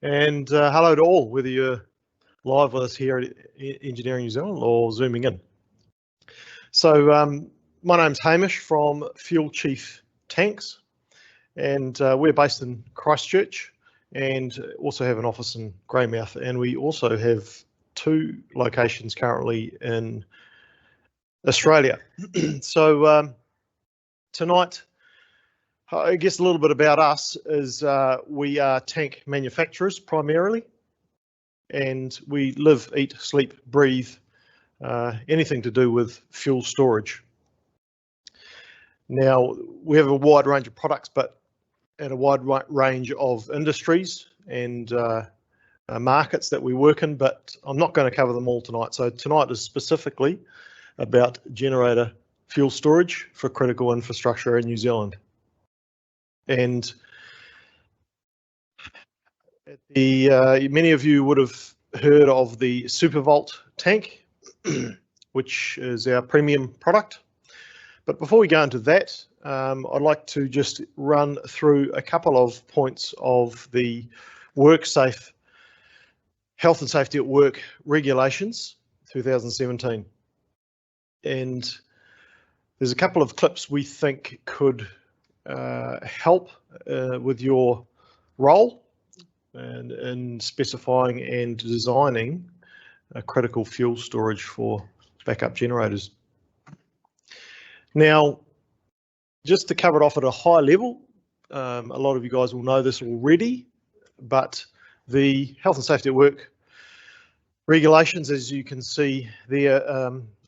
And hello to all, whether you're live with us here at Engineering New Zealand or zooming in. So my name's Hamish from Fuelchief Tanks, and we're based in Christchurch and also have an office in Greymouth, and we also have 2 locations currently in Australia. So tonight, I guess a little bit about us is we are tank manufacturers primarily, and we live, eat, sleep, breathe anything to do with fuel storage. Now, we have a wide range of products, but at a wide range of industries and markets that we work in, but I'm not going to cover them all tonight. So tonight is specifically about generator fuel storage for critical infrastructure in New Zealand. And many of you would have heard of the SuperVault tank, which is our premium product. But before we go into that, I'd like to just run through a couple of points of the Worksafe Health and Safety at Work Regulations 2017. And there's a couple of clips we think could help with your role and in specifying and designing a critical fuel storage for backup generators. Now, just to cover it off at a high level, a lot of you guys will know this already, but the Health and Safety at Work Regulations, as you can see there,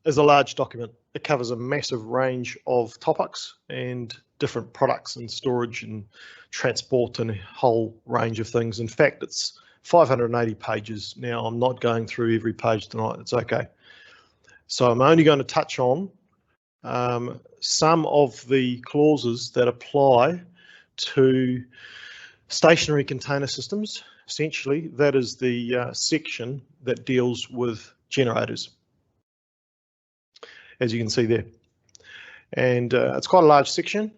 is a large document. It covers a massive range of topics and different products and storage and transport and a whole range of things. In fact, it's 580 pages. Now, I'm not going through every page tonight. It's okay. So I'm only going to touch on some of the clauses that apply to stationary container systems. Essentially, that is the section that deals with generators, as you can see there. And it's quite a large section,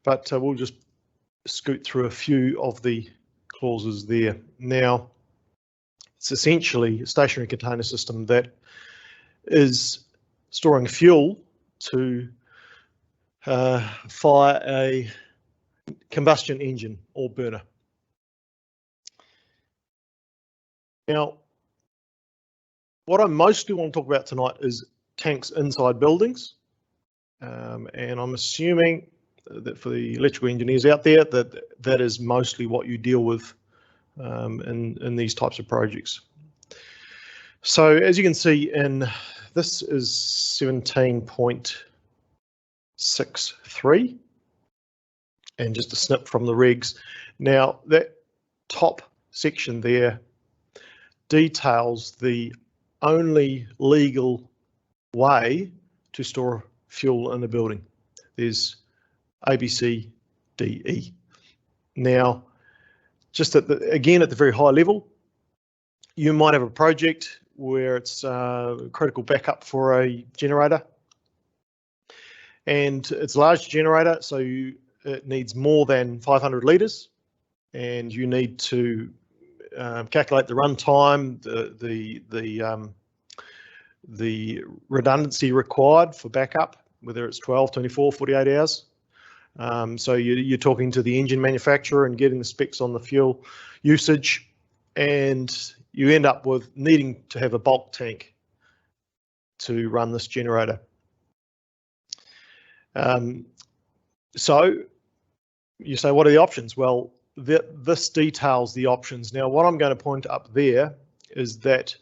but we'll just scoot through a few of the clauses there. Now, it's essentially a stationary container system that is storing fuel to fire a combustion engine or burner. Now, what I mostly want to talk about tonight is tanks inside buildings, and I'm assuming that for the electrical engineers out there that is mostly what you deal with in these types of projects. So as you can see, this is 17.63, and just a snip from the regs. Now that top section there details the only legal way to store fuel in a building. There's A, B, C, D, E. Now, just again at the very high level, you might have a project where it's critical backup for a generator, and it's a large generator, so it needs more than 500 litres, and you need to calculate the runtime, the redundancy required for backup, whether it's 12, 24, 48 hours. So you're talking to the engine manufacturer and getting the specs on the fuel usage, and you end up with needing to have a bulk tank to run this generator. So you say, what are the options? Well, this details the options. Now, what I'm going to point up there is that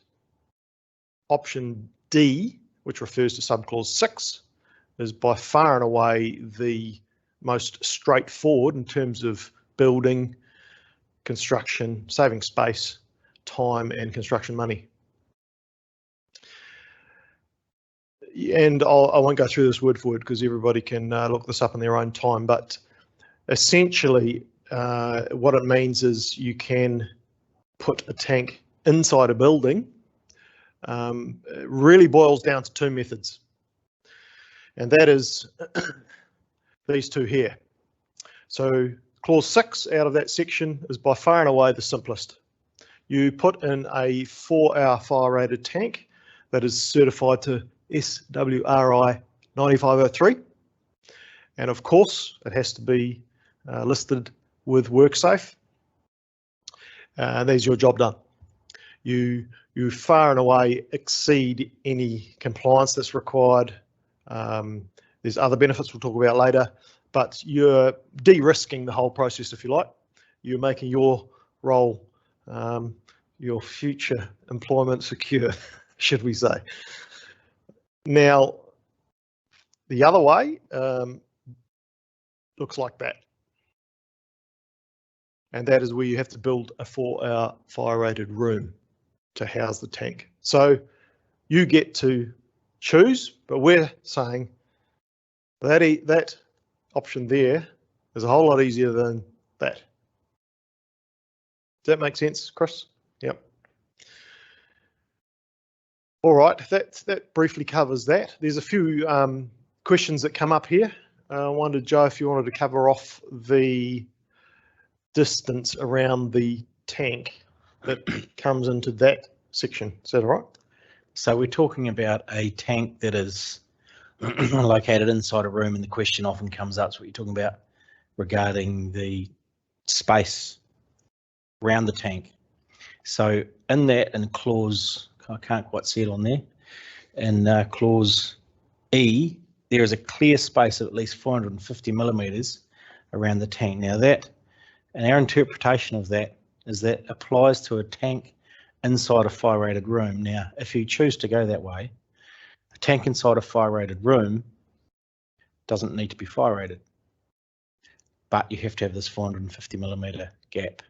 option D, which refers to subclause 6, is by far and away the most straightforward in terms of building, construction, saving space, time, and construction money. And I won't go through this word for word because everybody can look this up in their own time, but essentially what it means is you can put a tank inside a building. It really boils down to 2 methods, and that is these 2 here. So clause 6 out of that section is by far and away the simplest. you put in a 4-hour fire-rated tank that is certified to SWRI 9503. And of course, it has to be listed with Worksafe. There's your job done. You far and away exceed any compliance that's required. There's other benefits we'll talk about later, but you're de-risking the whole process, if you like. You're making your role, your future employment secure, should we say. Now, the other way looks like that. And that is where you have to build a 4-hour fire-rated room to house the tank. So you get to choose, but we're saying that option there is a whole lot easier than that. Does that make sense, Chris? Yep. All right, that briefly covers that. There's a few questions that come up here. I wondered, Joe, if you wanted to cover off the distance around the tank that comes into that section. Is that all right? So we're talking about a tank that is located inside a room, and the question often comes up, so what you're talking about regarding the space around the tank. So in that, in clause, I can't quite see it on there, in clause E, there is a clear space of at least 450 millimetres around the tank. Now that, and our interpretation of that is that applies to a tank inside a fire-rated room. Now, if you choose to go that way, a tank inside a fire-rated room doesn't need to be fire-rated, but you have to have this 450 millimetre gap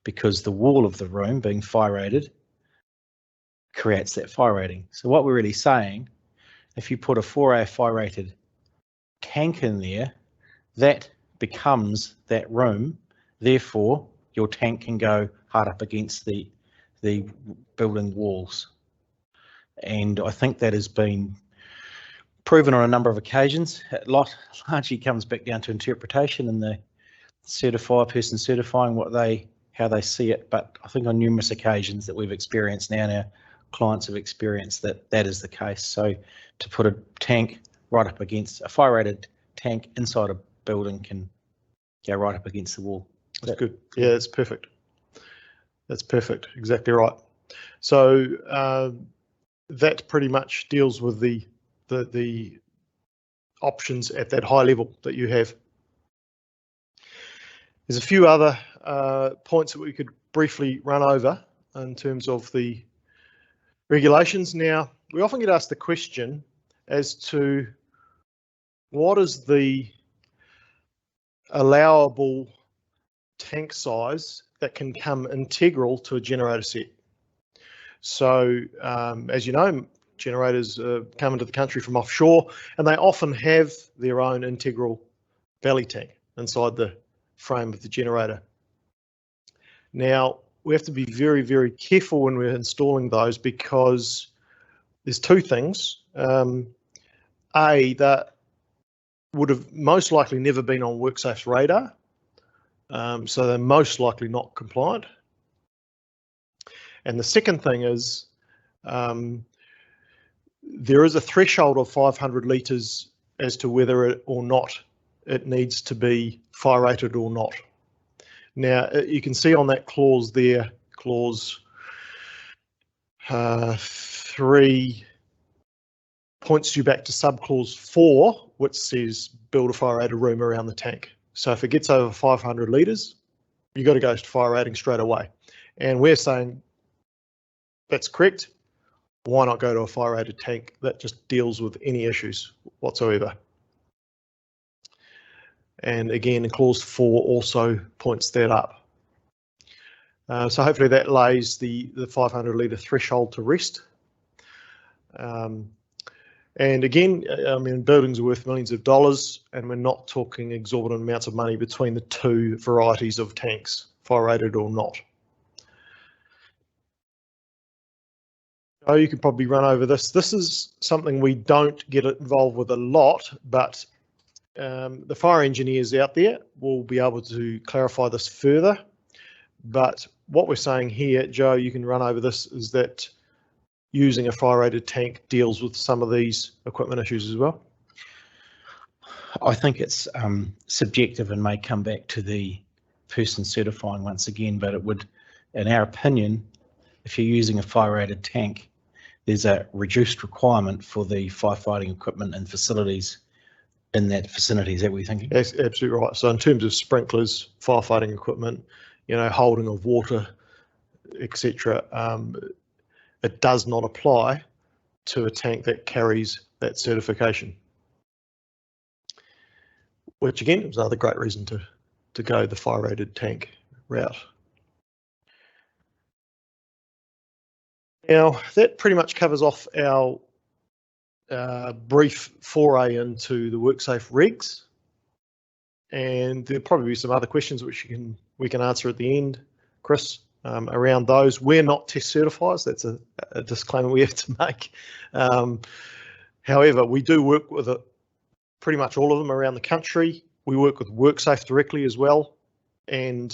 because the wall of the room being fire-rated creates that fire rating. So what we're really saying, if you put a 4-hour fire-rated tank in there, that becomes that room. Therefore, your tank can go hard up against the building walls. And I think that has been proven on a number of occasions. A lot largely comes back down to interpretation and the person certifying how they see it. But I think on numerous occasions that we've experienced now, and our clients have experienced that is the case. So to put a tank right up against a fire-rated tank inside a building can go right up against the wall. That's good. Yeah, that's perfect. That's perfect. Exactly right. So that pretty much deals with the options at that high level that you have. There's a few other points that we could briefly run over in terms of the regulations. Now, we often get asked the question as to what is the allowable tank size that can come integral to a generator set. So as you know, generators come into the country from offshore, and they often have their own integral belly tank inside the frame of the generator. Now, we have to be very, very careful when we're installing those because there's two things. A, that would have most likely never been on Worksafe's radar. So they're most likely not compliant. And the second thing is there is a threshold of 500 litres as to whether it or not it needs to be fire rated or not. Now you can see on that clause there, clause 3 points you back to subclause 4, which says build a fire rated room around the tank. So if it gets over 500 litres, you've got to go to fire rating straight away. And we're saying that's correct. Why not go to a fire rated tank that just deals with any issues whatsoever? And again, clause 4 also points that up. So hopefully that lays the 500 litre threshold to rest. And again, I mean, buildings are worth millions of dollars, and we're not talking exorbitant amounts of money between the two varieties of tanks, fire rated or not. Oh, you could probably run over this. This is something we don't get involved with a lot, but the fire engineers out there will be able to clarify this further. But what we're saying here, Joe, you can run over this, is that using a fire-rated tank deals with some of these equipment issues as well? I think it's subjective and may come back to the person certifying once again, but it would, in our opinion, if you're using a fire-rated tank, there's a reduced requirement for the firefighting equipment and facilities in that vicinity. Is that what you're thinking? That's absolutely right. So in terms of sprinklers, firefighting equipment, holding of water, etc., it does not apply to a tank that carries that certification. Which again is another great reason to go the fire-rated tank route. Now that pretty much covers off our brief foray into the Worksafe regs, and there'll probably be some other questions which we can answer at the end, Chris, around those. We're not test certified, so that's a disclaimer we have to make. However, we do work with pretty much all of them around the country. We work with Worksafe directly as well, and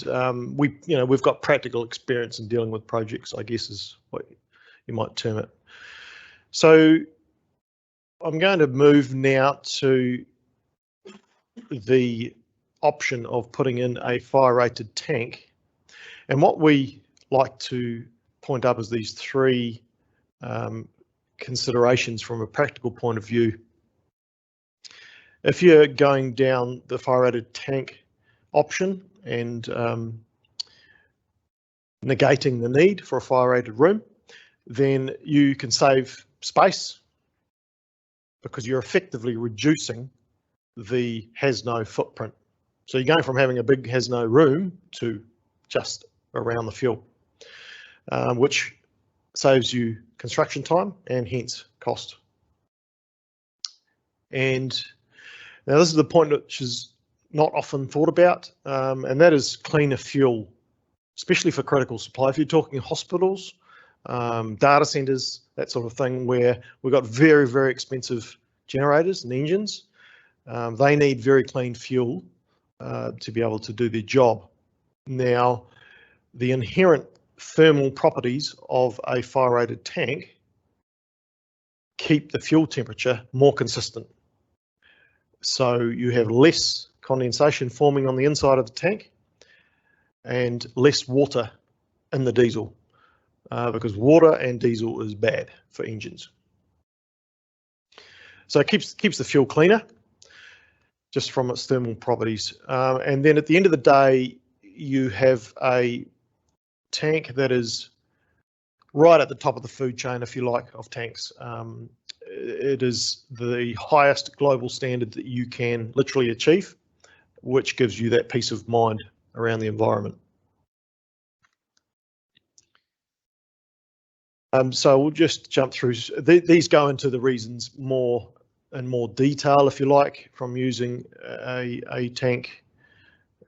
we've got practical experience in dealing with projects, I guess is what you might term it. So I'm going to move now to the option of putting in a fire-rated tank, and what we like to point up is these three considerations from a practical point of view. If you're going down the fire-rated tank option and negating the need for a fire-rated room, then you can save space because you're effectively reducing the has-no footprint. So you're going from having a big has-no room to just around the fuel, which saves you construction time and hence cost. And now this is the point which is not often thought about, and that is cleaner fuel, especially for critical supply. If you're talking hospitals, data centers, that sort of thing, where we've got very, very expensive generators and engines, they need very clean fuel to be able to do their job. Now, the inherent thermal properties of a fire-rated tank keep the fuel temperature more consistent. So you have less condensation forming on the inside of the tank and less water in the diesel, because water and diesel is bad for engines. So it keeps the fuel cleaner just from its thermal properties. And then at the end of the day, you have a tank that is right at the top of the food chain, if you like, of tanks. It is the highest global standard that you can literally achieve, which gives you that peace of mind around the environment. So we'll just jump through. These go into the reasons in more detail, if you like, from using a tank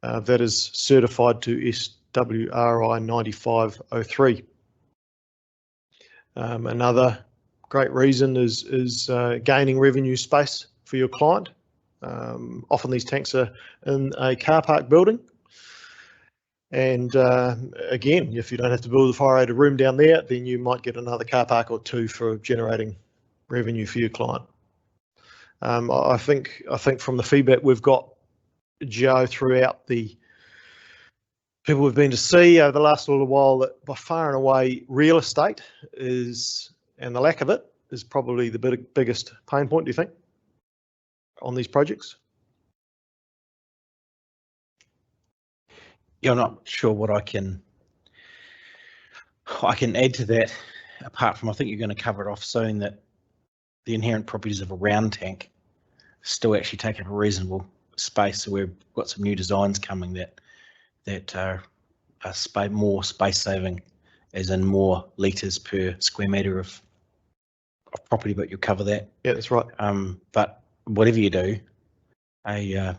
that is certified to SWRI 9503. Another great reason is gaining revenue space for your client. Often these tanks are in a car park building, and again, if you don't have to build a fire-rated room down there, then you might get another car park or two for generating revenue for your client. I think from the feedback we've got, Joe, throughout the people we've been to see over the last little while, that by far and away real estate is, and the lack of it, is probably the biggest pain point, do you think, on these projects? Yeah, I'm not sure what I can add to that, apart from I think you're going to cover it off soon, that the inherent properties of a round tank still actually take up a reasonable space. So we've got some new designs coming that are more space saving, as in more litres per square metre of property, but you'll cover that. Yeah, that's right. But whatever you do, a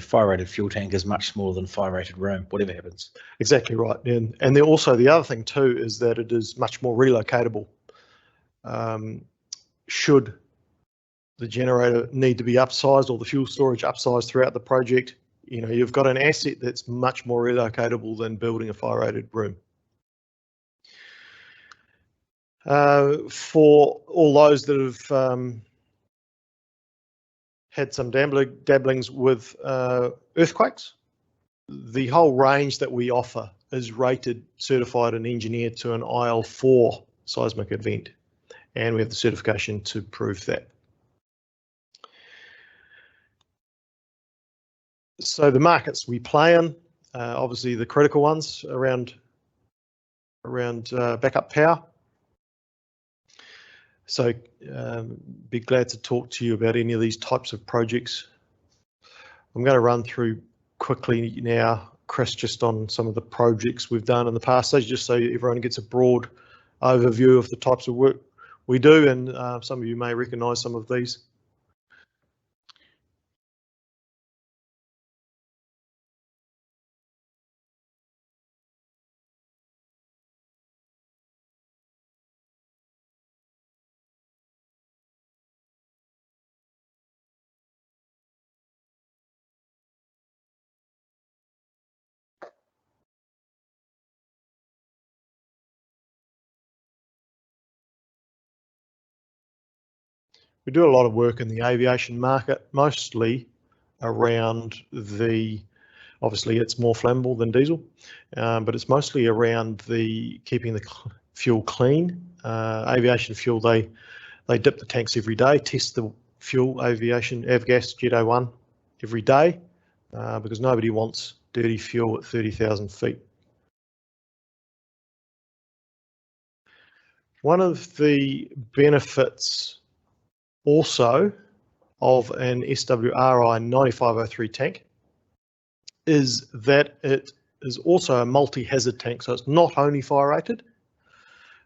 fire-rated fuel tank is much smaller than a fire-rated room, whatever happens. Exactly right. And then also the other thing too is that it is much more relocatable. Should the generator need to be upsized or the fuel storage upsized throughout the project, you know, you've got an asset that's much more relocatable than building a fire-rated room. For all those that have had some dabblings with earthquakes, the whole range that we offer is rated, certified and engineered to an IL4 seismic event, and we have the certification to prove that. So the markets we play in, obviously the critical ones around backup power. So be glad to talk to you about any of these types of projects. I'm going to run through quickly now, Chris, just on some of the projects we've done in the past, so just so everyone gets a broad overview of the types of work we do, and some of you may recognise some of these. We do a lot of work in the aviation market, mostly around the, obviously it's more flammable than diesel, but it's mostly around the keeping the fuel clean. Aviation fuel, they dip the tanks every day, test the fuel, aviation, avgas, Jet 01 every day, because nobody wants dirty fuel at 30,000 feet. One of the benefits also of an SWRI 9503 tank is that it is also a multi-hazard tank, so it's not only fire rated,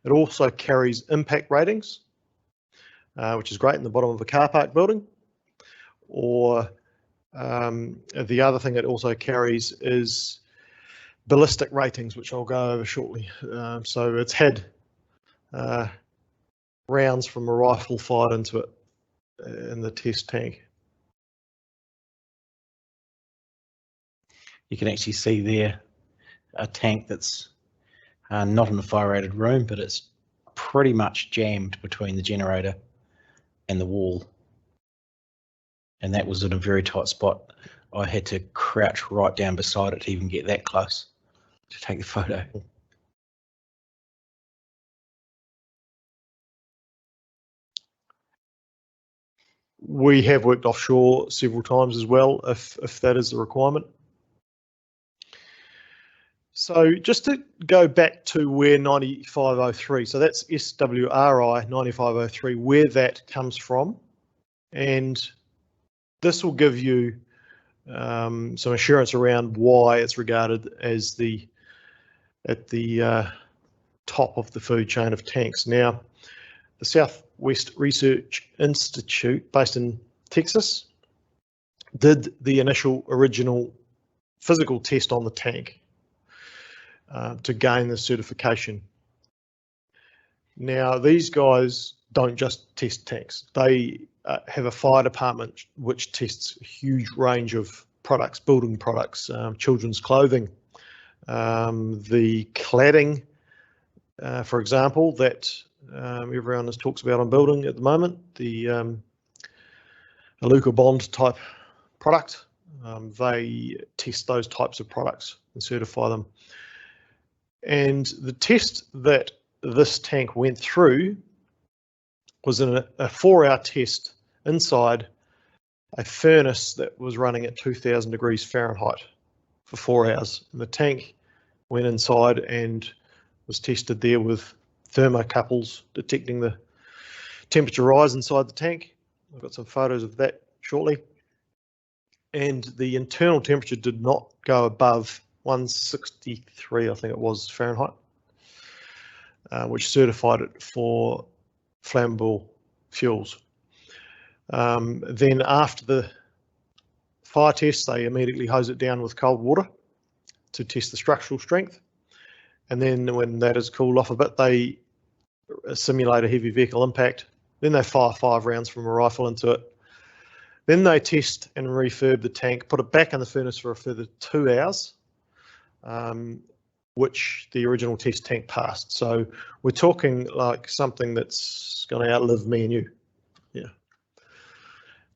it also carries impact ratings, which is great in the bottom of a car park building. Or the other thing it also carries is ballistic ratings, which I'll go over shortly. So it's had rounds from a rifle fired into it in the test tank. You can actually see there a tank that's not in a fire-rated room, but it's pretty much jammed between the generator and the wall. And that was in a very tight spot. I had to crouch right down beside it to even get that close to take the photo. We have worked offshore several times as well, if that is the requirement. So just to go back to where 9503, so that's SWRI 9503, where that comes from, and this will give you some assurance around why it's regarded as at the top of the food chain of tanks. Now, the Southwest Research Institute, based in Texas, did the original physical test on the tank to gain the certification. Now, these guys don't just test tanks. They have a fire department which tests a huge range of products, building products, children's clothing, the cladding, for example, that everyone talks about on building at the moment, the Aluka Bond type product. They test those types of products and certify them. And the test that this tank went through was in a 4-hour test inside a furnace that was running at 2000 degrees Fahrenheit for 4 hours. And the tank went inside and was tested there with thermocouples detecting the temperature rise inside the tank. I've got some photos of that shortly. And the internal temperature did not go above 163, I think it was, Fahrenheit, which certified it for flammable fuels. Then after the fire test, they immediately hose it down with cold water to test the structural strength. And then when that is cooled off a bit, they simulate a heavy vehicle impact. Then they fire 5 rounds from a rifle into it. Then they test and refurb the tank, put it back in the furnace for a further 2 hours, which the original test tank passed. So we're talking like something that's going to outlive me and you. Yeah.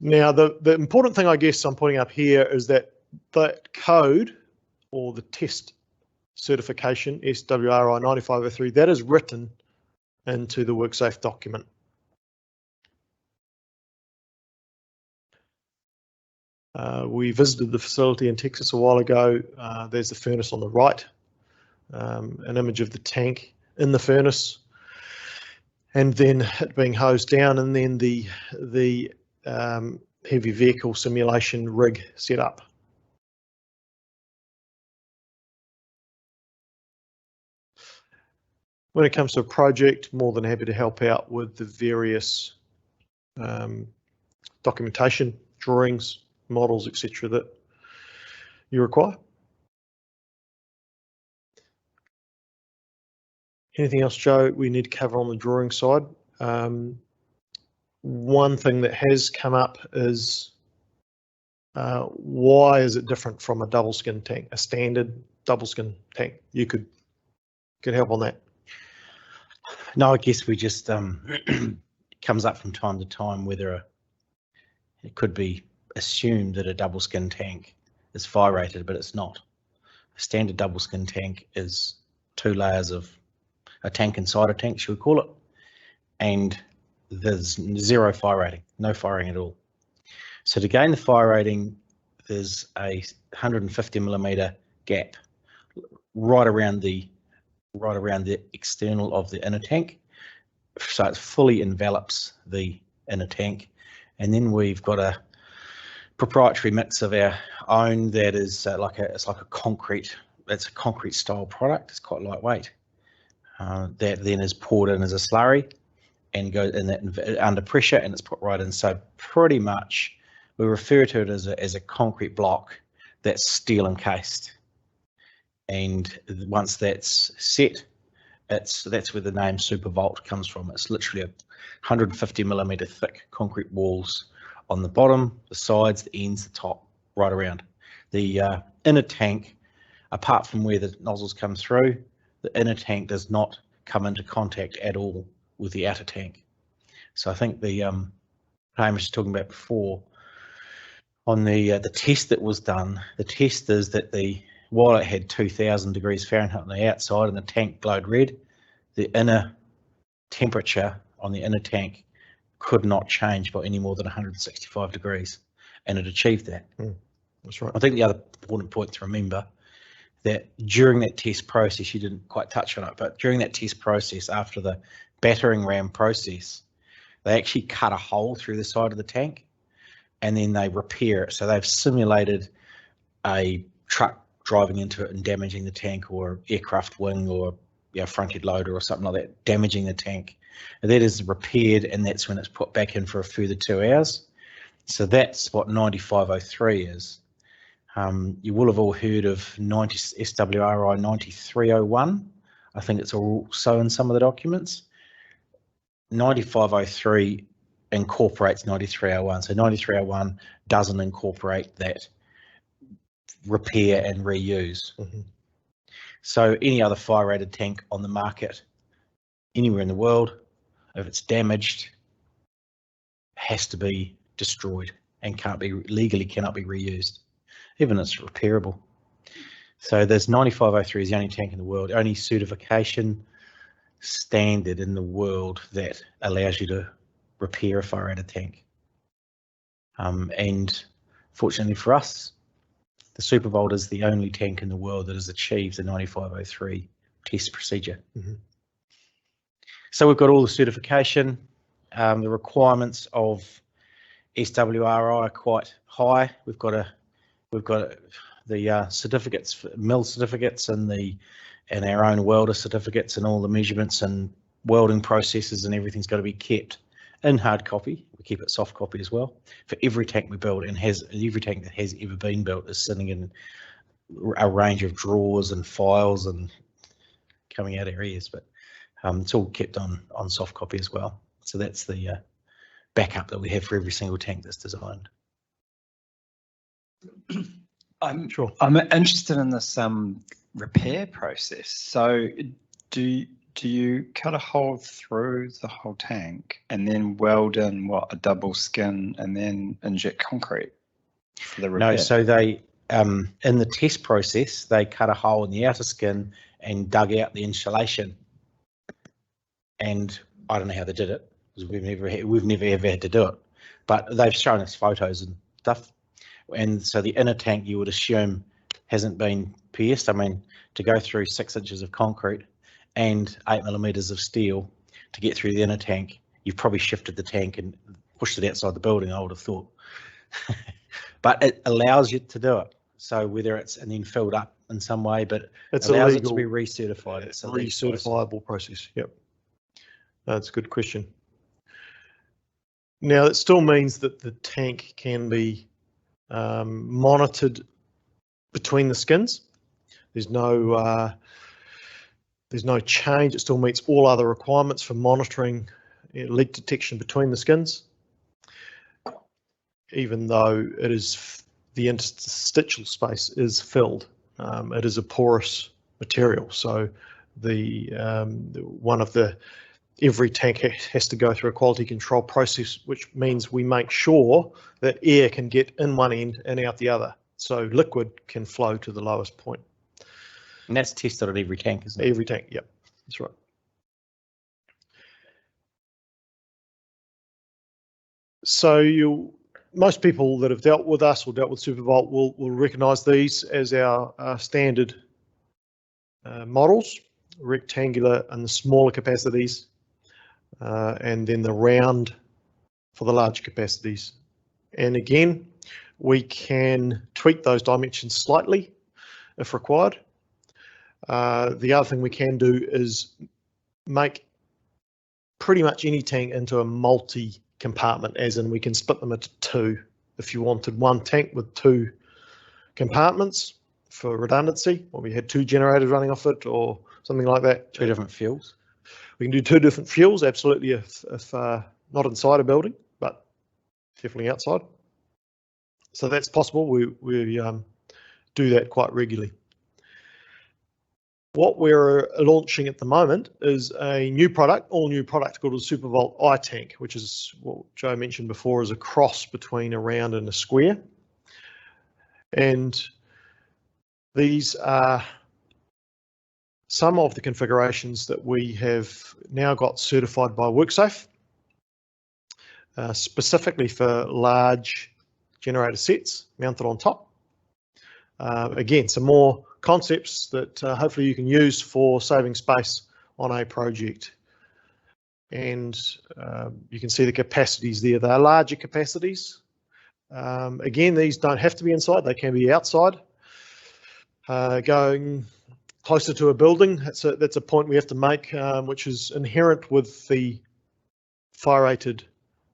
Now, the important thing I guess I'm pointing up here is that that code or the test certification, SWRI 9503, that is written into the Worksafe document. We visited the facility in Texas a while ago. There's the furnace on the right, an image of the tank in the furnace, and then it being hosed down, and then the heavy vehicle simulation rig set up. When it comes to a project, more than happy to help out with the various documentation, drawings, models, etc. that you require. Anything else, Joe, we need to cover on the drawing side? One thing that has come up is why is it different from a double skin tank, a standard double skin tank? You could help on that. No, I guess we just comes up from time to time whether it could be assumed that a double skin tank is fire rated, but it's not. A standard double skin tank is 2 layers of a tank inside a tank, should we call it, and there's 0 fire rating, no firing at all. So to gain the fire rating, there's a 150mm gap right around the external of the inner tank, so it fully envelops the inner tank. And then we've got a proprietary mix of our own that is it's a concrete style product. It's quite lightweight. That then is poured in as a slurry and goes in that under pressure, and it's put right in. So pretty much we refer to it as a concrete block that's steel encased. And once that's set, that's where the name SuperVault comes from. It's literally a 150mm thick concrete walls on the bottom, the sides, the ends, the top, right around. The inner tank, apart from where the nozzles come through, the inner tank does not come into contact at all with the outer tank. So I think the Hamish was talking about before on the test that was done. The test is that while it had 2000 degrees Fahrenheit on the outside and the tank glowed red, the inner temperature on the inner tank could not change by any more than 165 degrees, and it achieved that. That's right. I think the other important point to remember that during that test process, you didn't quite touch on it, but during that test process, after the battering ram process, they actually cut a hole through the side of the tank and then they repair it. So they've simulated a truck driving into it and damaging the tank, or aircraft wing, or front head loader or something like that, damaging the tank. And that is repaired, and that's when it's put back in for a further 2 hours. So that's what 9503 is. You will have all heard of SWRI 9301. I think it's also in some of the documents. 9503 incorporates 9301. So 9301 doesn't incorporate that repair and reuse. So any other fire rated tank on the market anywhere in the world, if it's damaged, has to be destroyed and cannot be reused, even if it's repairable. So there's 9503 is the only tank in the world, only certification standard in the world that allows you to repair a fire rated tank. And fortunately for us, the SuperVault is the only tank in the world that has achieved the 9503 test procedure. So we've got all the certification. The requirements of SWRI are quite high. We've got the certificates, mill certificates, and our own welder certificates, and all the measurements and welding processes and everything's got to be kept in hard copy. We keep it soft copy as well for every tank we build, and every tank that has ever been built is sitting in a range of drawers and files and coming out our ears, but it's all kept on soft copy as well. So that's the backup that we have for every single tank that's designed. I'm Sure. I'm interested in this repair process. So do you cut a hole through the whole tank and then weld in a double skin and then inject concrete for the repair? No, so they in the test process they cut a hole in the outer skin and dug out the insulation. And I don't know how they did it because we've never ever had to do it, but they've shown us photos and stuff. And so the inner tank you would assume hasn't been pierced. I mean, to go through 6 inches of concrete and 8 millimeters of steel to get through the inner tank, you've probably shifted the tank and pushed it outside the building, I would have thought. But it allows you to do it. So whether it's and then filled up in some way, but It's allows illegal, it to be recertified. It's a recertifiable process. Yep. That's a good question. Now, that still means that the tank can be monitored between the skins. There's no change. It still meets all other requirements for monitoring leak detection between the skins, even though it is the interstitial space is filled. It is a porous material, so every tank has to go through a quality control process, which means we make sure that air can get in one end and out the other, so liquid can flow to the lowest point. And that's tested at every tank, isn't it? Every tank, yep, that's right. So most people that have dealt with us or dealt with Supervolt will recognise these as our standard models, rectangular and the smaller capacities, and then the round for the larger capacities. And again, we can tweak those dimensions slightly if required. The other thing we can do is make pretty much any tank into a multi-compartment, as in we can split them into 2. If you wanted one tank with 2 compartments for redundancy, or we had 2 generators running off it or something like that. 2 different fuels. We can do 2 different fuels, absolutely, if not inside a building, but definitely outside. So that's possible. We do that quite regularly. What we're launching at the moment is a new product, all new product called a Supervolt iTank, which is what Joe mentioned before, is a cross between a round and a square. And these are some of the configurations that we have now got certified by Worksafe, specifically for large generator sets mounted on top. Again, some more concepts that hopefully you can use for saving space on a project. And you can see the capacities there. They're larger capacities. Again, these don't have to be inside, they can be outside. Going closer to a building, that's a point we have to make, which is inherent with the Firerated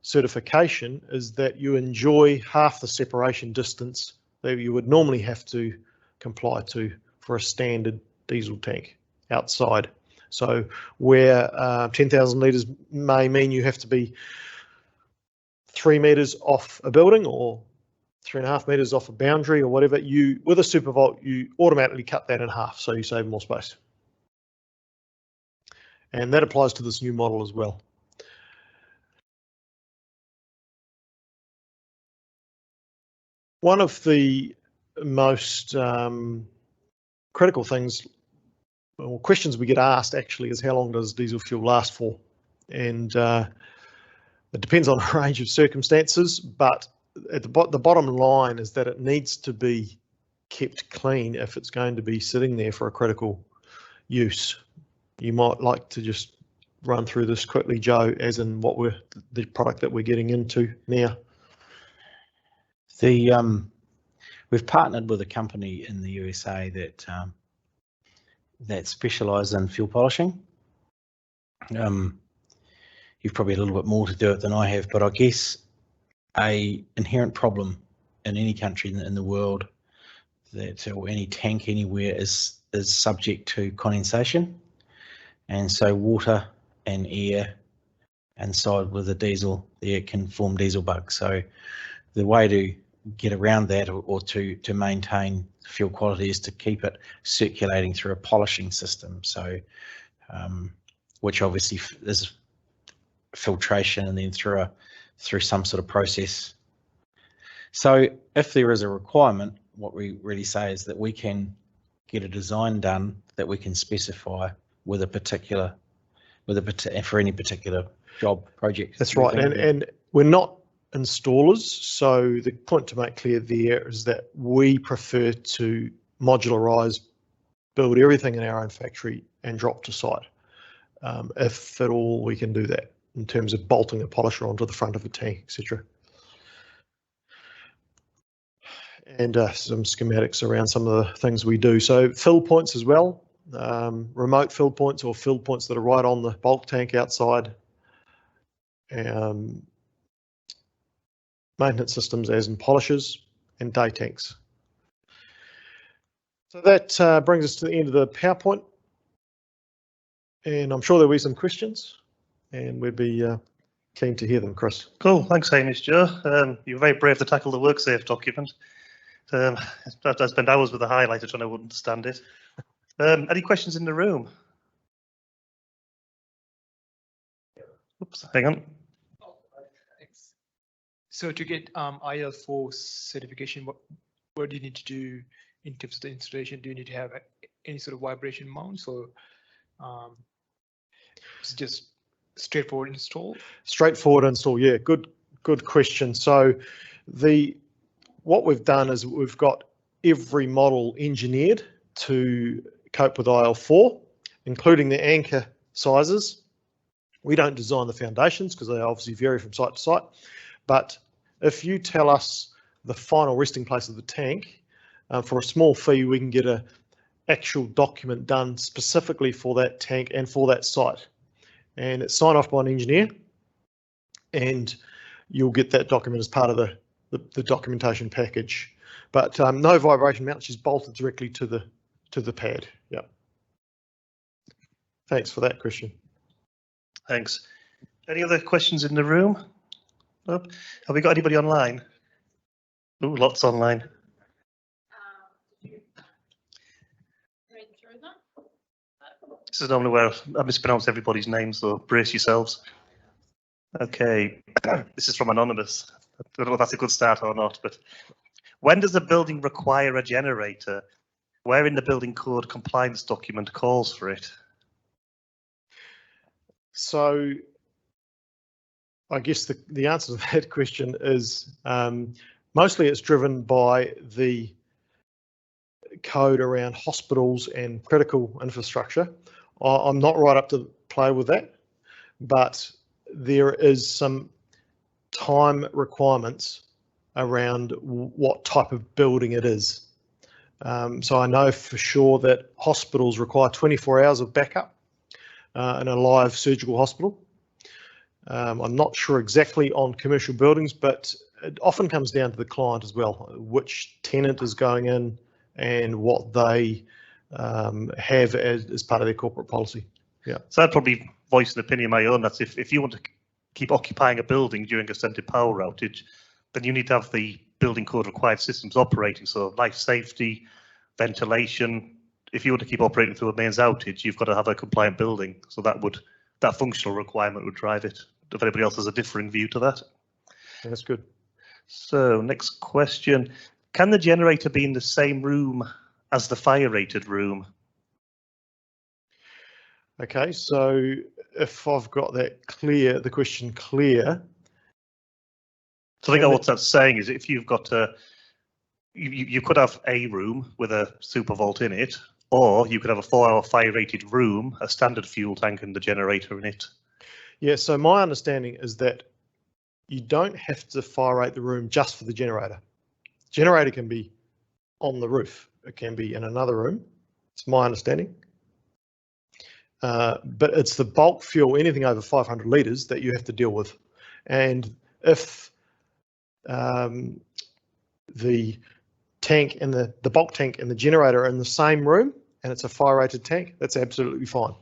certification, is that you enjoy half the separation distance that you would normally have to comply to for a standard diesel tank outside. So where 10,000 litres may mean you have to be 3 metres off a building or 3.5 metres off a boundary or whatever, with a Supervolt you automatically cut that in half, so you save more space. And that applies to this new model as well. One of the most critical things, or questions we get asked actually, is how long does diesel fuel last for? And it depends on a range of circumstances, but at the bottom line is that it needs to be kept clean if it's going to be sitting there for a critical use. You might like to just run through this quickly, Joe, as in the product that we're getting into now. We've partnered with a company in the USA that specialise in fuel polishing. You've probably had a little bit more to do it than I have, but I guess a inherent problem in any country in the world or any tank anywhere is subject to condensation, and so water and air inside with the diesel, there can form diesel bugs. So the way to get around that or to maintain fuel quality is to keep it circulating through a polishing system. So, which obviously is filtration and then through some sort of process. So if there is a requirement, what we really say is that we can get a design done that we can specify with a particular, for any particular job project. That's right, and we're not installers, so the point to make clear there is that we prefer to modularize, build everything in our own factory and drop to site. If at all we can do that in terms of bolting a polisher onto the front of a tank, etc. And some schematics around some of the things we do. So fill points as well, remote fill points or fill points that are right on the bulk tank outside. Maintenance systems as in polishers and day tanks. So that brings us to the end of the PowerPoint. And I'm sure there'll be some questions and we'd be keen to hear them, Chris. Cool, thanks Hamish, Joe. You were very brave to tackle the Worksafe document. I spent hours with the highlighter trying to understand it. Any questions in the room? Oops, hang on. So to get IL4 certification, what do you need to do in terms of the installation? Do you need to have any sort of vibration mounts, or is it just straightforward install? Straightforward install, yeah. Good question. So what we've done is we've got every model engineered to cope with IL4, including the anchor sizes. We don't design the foundations because they obviously vary from site to site. But if you tell us the final resting place of the tank, for a small fee, we can get an actual document done specifically for that tank and for that site. And it's signed off by an engineer, and you'll get that document as part of the documentation package. But no vibration mount, she's bolted directly to the pad. Yeah. Thanks for that, Christian. Thanks. Any other questions in the room? Nope. Have we got anybody online? Oh, lots online. This is normally where I mispronounce everybody's name, so brace yourselves. Okay, this is from Anonymous. I don't know if that's a good start or not, but when does a building require a generator? Where in the building code compliance document calls for it? So I guess the answer to that question is mostly it's driven by the code around hospitals and critical infrastructure. I'm not right up to play with that, but there is some time requirements around what type of building it is. So I know for sure that hospitals require 24 hours of backup in a live surgical hospital. I'm not sure exactly on commercial buildings, but it often comes down to the client as well, which tenant is going in and what they have as part of their corporate policy. Yeah. So I'd probably voice an opinion of my own. That's if you want to keep occupying a building during a extended power outage, then you need to have the building code required systems operating. So life safety, ventilation. If you want to keep operating through a mains outage, you've got to have a compliant building. So that functional requirement would drive it. If anybody else has a differing view to that. That's good. So next question. Can the generator be in the same room as the fire-rated room? Okay, so if I've got that clear, the question clear. So I think what that's saying is if you've got you could have a room with a super vault in it, or you could have a 4-hour fire-rated room, a standard fuel tank and the generator in it. Yeah, so my understanding is that you don't have to fire rate the room just for the generator. Generator can be on the roof. It can be in another room. It's my understanding. But it's the bulk fuel, anything over 500 litres, that you have to deal with. And if the tank and the bulk tank and the generator are in the same room and it's a fire rated tank, that's absolutely fine.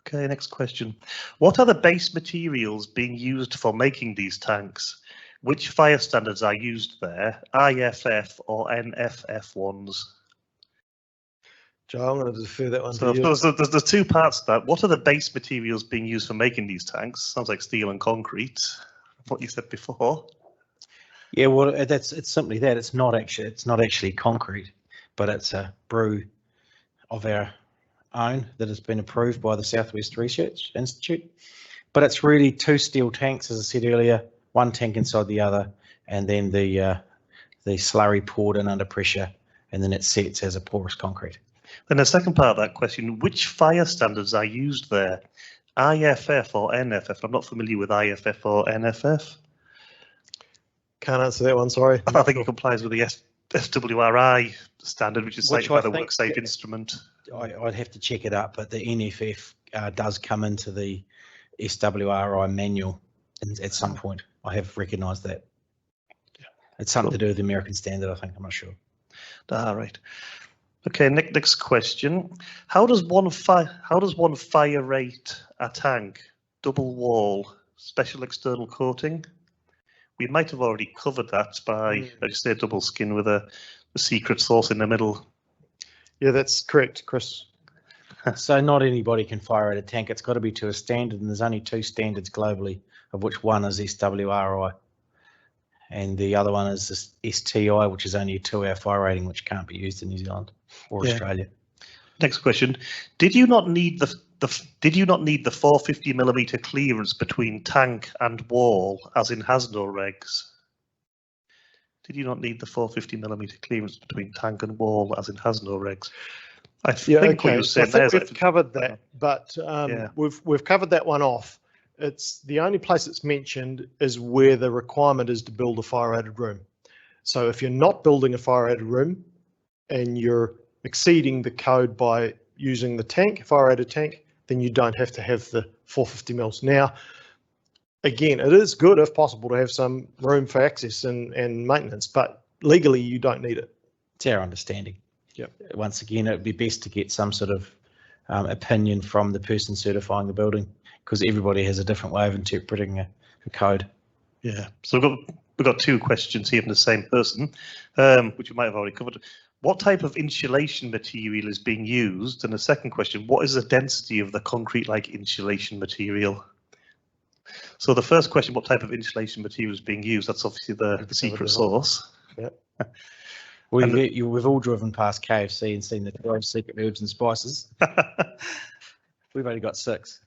Okay, next question. What are the base materials being used for making these tanks? Which fire standards are used there? IFF or NFF ones? Joe, I'm going to defer that one So to you. there's two parts to that. What are the base materials being used for making these tanks? Sounds like steel and concrete. What you said before. Yeah, well, it's simply that it's not actually concrete, but it's a brew of our own that has been approved by the Southwest Research Institute. But it's really two steel tanks, as I said earlier, one tank inside the other, and then the slurry poured in under pressure, and then it sets as a porous concrete. Then the second part of that question, which fire standards are used there? IFF or NFF? I'm not familiar with IFF or NFF. Can't answer that one, sorry. I think it complies with the FWRI standard, which is cited by the Worksafe instrument. I'd have to check it up, but the NFF does come into the SWRI manual at some point. I have recognised that. Yeah. It's something to do with the American standard, I think. I'm not sure. Right. Okay, next question. How does one fire rate a tank? Double wall, special external coating? We might have already covered that by, as you say, double skin with a secret sauce in the middle. Yeah, that's correct, Chris. So not anybody can fire rate a tank. It's got to be to a standard, and there's only two standards globally, of which one is SWRI, and the other one is this STI, which is only a 2-hour fire rating, which can't be used in New Zealand or Australia. Next question: Did you not need the 450mm clearance between tank and wall, as in Hazardous regs? Did you not need the 450mm clearance between tank and wall, as in Hazardous regs? I think what you said there. We've covered that, but we've covered that one off. It's the only place it's mentioned is where the requirement is to build a fire-rated room. So if you're not building a fire-rated room and you're exceeding the code by using the tank, fire-rated tank, then you don't have to have the 450 mils. Now, again, it is good if possible to have some room for access and maintenance, but legally you don't need it. It's our understanding. Yep. Once again, it would be best to get some sort of opinion from the person certifying the building, because everybody has a different way of interpreting a code. Yeah, so we've got two questions here from the same person, which we might have already covered. What type of insulation material is being used? And the second question, what is the density of the concrete-like insulation material? So the first question, what type of insulation material is being used? That's obviously the secret sauce. Yeah. We've all driven past KFC and seen the 12 secret herbs and spices. We've only got 6.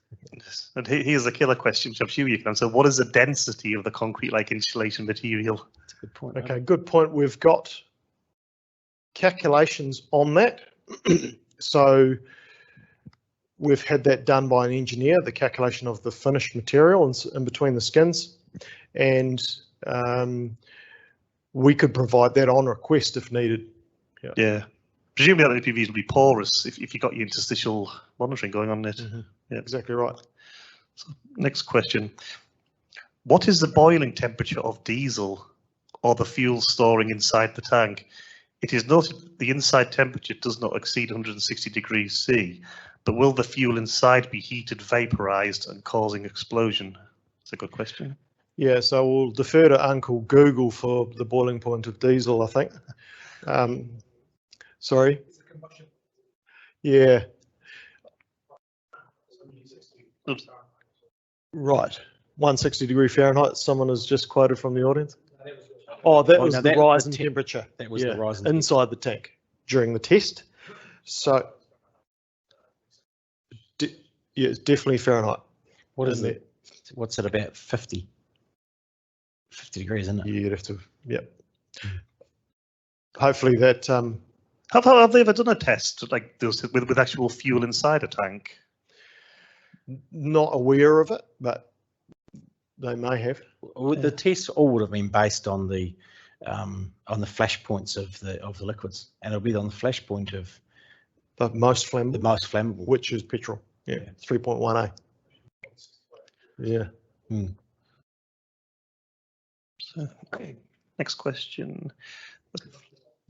And here's the killer question, which I'm sure you can answer. What is the density of the concrete-like insulation material? That's a good point. Okay, good point. We've got calculations on that. So we've had that done by an engineer, the calculation of the finished material in between the skins, and we could provide that on request if needed. Yeah. Presumably that APVs will be porous if you got your interstitial monitoring going on it. Mm-hmm. Yeah, exactly right. So next question. What is the boiling temperature of diesel or the fuel storing inside the tank? It is noted the inside temperature does not exceed 160 degrees C, but will the fuel inside be heated, vaporized and causing explosion? That's a good question. Yeah, so we'll defer to Uncle Google for the boiling point of diesel, I think. Sorry. Yeah. Oops. Right. 160 degree Fahrenheit. Someone has just quoted from the audience. Oh, that was the rise in temperature. That was the rise inside the tank during the test. So, yeah, it's definitely Fahrenheit. What is it? What's it about? 50 degrees, isn't it? Yeah, you'd have to. Yep. Hopefully that. Have they ever done a test like this with actual fuel inside a tank? Not aware of it, but they may have. The tests all would have been based on the flash points of the liquids, and it'll be on the flash point of the most flammable. The most flammable, which is petrol. Yeah, 3.1A. Yeah. Hmm. So, okay. Next question.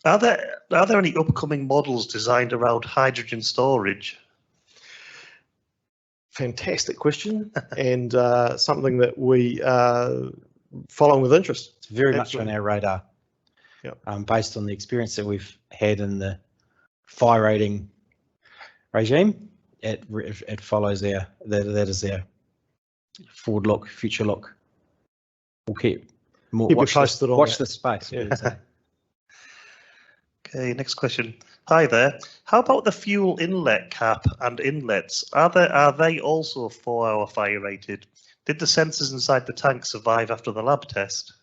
Are there any upcoming models designed around hydrogen storage? Fantastic question, and something that following with interest. It's very much Absolutely. on our radar. Yep. Based on the experience that we've had in the fire rating regime, it follows that is our forward look, future look. We'll keep you posted on watch that. the space. Yeah. Okay, next question. Hi there. How about the fuel inlet cap and inlets? Are they also 4-hour fire rated? Did the sensors inside the tank survive after the lab test?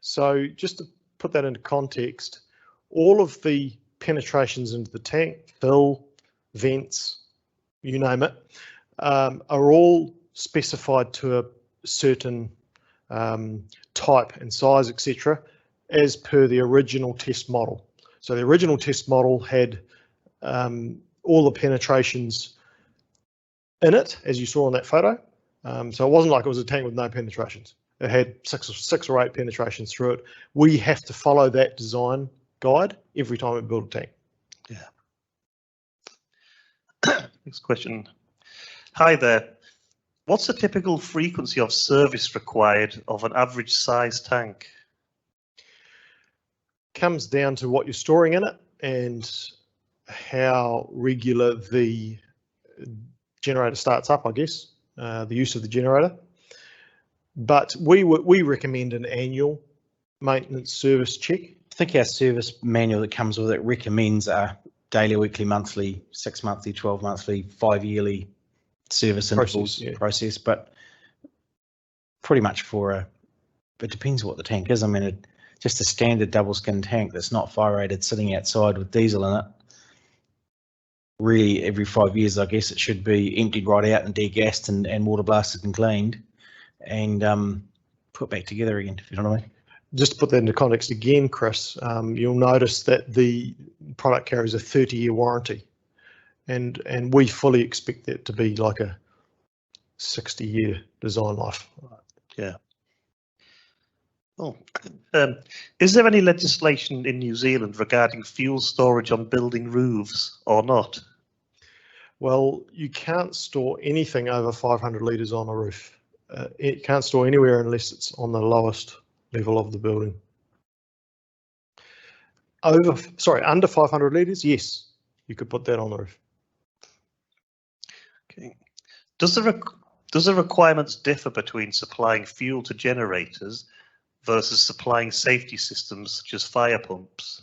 So just to put that into context, all of the penetrations into the tank, fill, vents, you name it, are all specified to a certain type and size, etc., as per the original test model. So the original test model had all the penetrations in it, as you saw in that photo. So it wasn't like it was a tank with no penetrations. It had six or eight penetrations through it. We have to follow that design guide every time we build a tank. Yeah. Next question. Hi there. What's the typical frequency of service required of an average size tank? Comes down to what you're storing in it and how regular the generator starts up, I guess, the use of the generator. But we recommend an annual maintenance service check. I think our service manual that comes with it recommends a daily, weekly, monthly, 6 monthly, 12 monthly, 5 yearly service intervals process, but pretty much it depends what the tank is. I mean, just a standard double skin tank that's not fire rated sitting outside with diesel in it, really every 5 years, I guess it should be emptied right out and degassed and water blasted and cleaned and put back together again, if you know what I mean. Just to put that into context again, Chris, you'll notice that the product carries a 30-year warranty, and we fully expect that to be like a 60-year design life. Yeah. Oh, is there any legislation in New Zealand regarding fuel storage on building roofs or not? Well, you can't store anything over 500 litres on a roof. It can't store anywhere unless it's on the lowest level of the building. Under 500 litres, yes, you could put that on the roof. Okay. Does the requirements differ between supplying fuel to generators versus supplying safety systems such as fire pumps?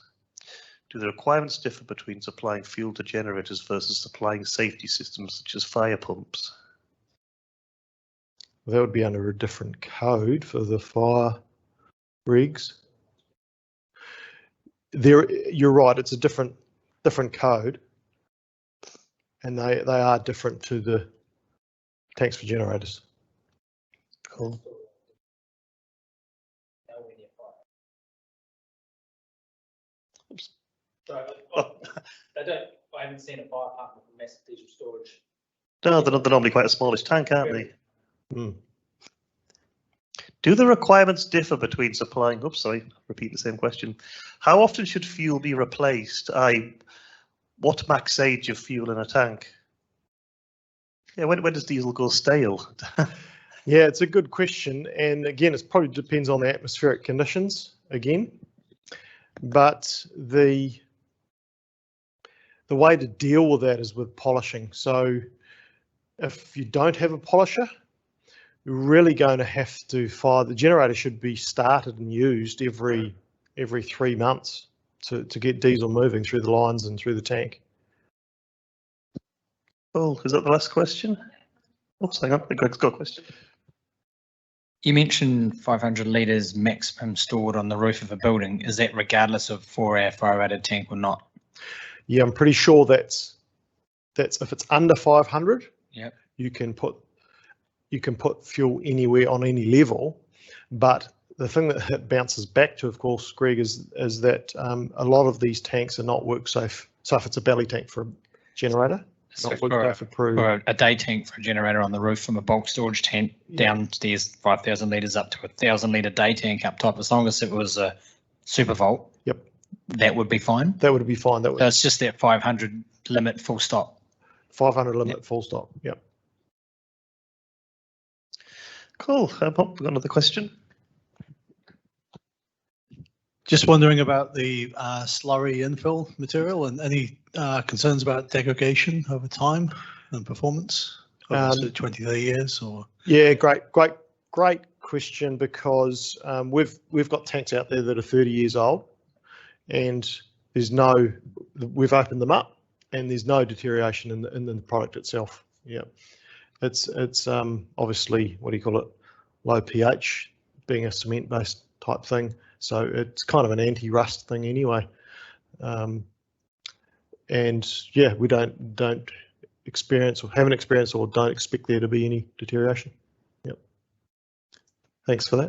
Do the requirements differ between supplying fuel to generators versus supplying safety systems such as fire pumps? That would be under a different code for the fire rigs. You're right, it's a different code, and they are different to the tanks for generators. Cool. Oops. Sorry, I haven't seen a fire department with massive diesel storage. No, they're normally quite a smallish tank, aren't they? Mm. Do the requirements differ between supplying? Oops, sorry, repeat the same question. How often should fuel be replaced? What max age of fuel in a tank? Yeah, when does diesel go stale? Yeah, it's a good question, and again, it probably depends on the atmospheric conditions again. But the way to deal with that is with polishing. So if you don't have a polisher, you're really going to have to fire. The generator should be started and used every 3 months to get diesel moving through the lines and through the tank. Oh, is that the last question? Oops, hang on, Greg's got a question. You mentioned 500 litres maximum stored on the roof of a building. Is that regardless of 4-hour fire-rated tank or not? Yeah, I'm pretty sure that's if it's under 500. Yep. You can put fuel anywhere on any level, but the thing that it bounces back to, of course, Greg, is that a lot of these tanks are not Worksafe. So if it's a belly tank for a generator, So not for Worksafe approved. For a day tank for a generator on the roof from a bulk storage tank downstairs 5,000 litres up to a 1,000 litre day tank up top, as long as it was a super vault. Yep. That would be fine. That would be fine. That would. So it's just that 500 limit, full stop. 500 limit, full stop. Yep. Cool. We've got another question. Just wondering about the slurry infill material and any concerns about degradation over time and performance over say 20, 30 years or? Yeah, great question, because we've got tanks out there that are 30 years old, and we've opened them up and there's no deterioration in the product itself. Yeah, it's obviously, what do you call it, low pH, being a cement based type thing, so it's kind of an anti-rust thing anyway. And yeah, we don't experience or haven't experienced or don't expect there to be any deterioration. Yep. Thanks for that.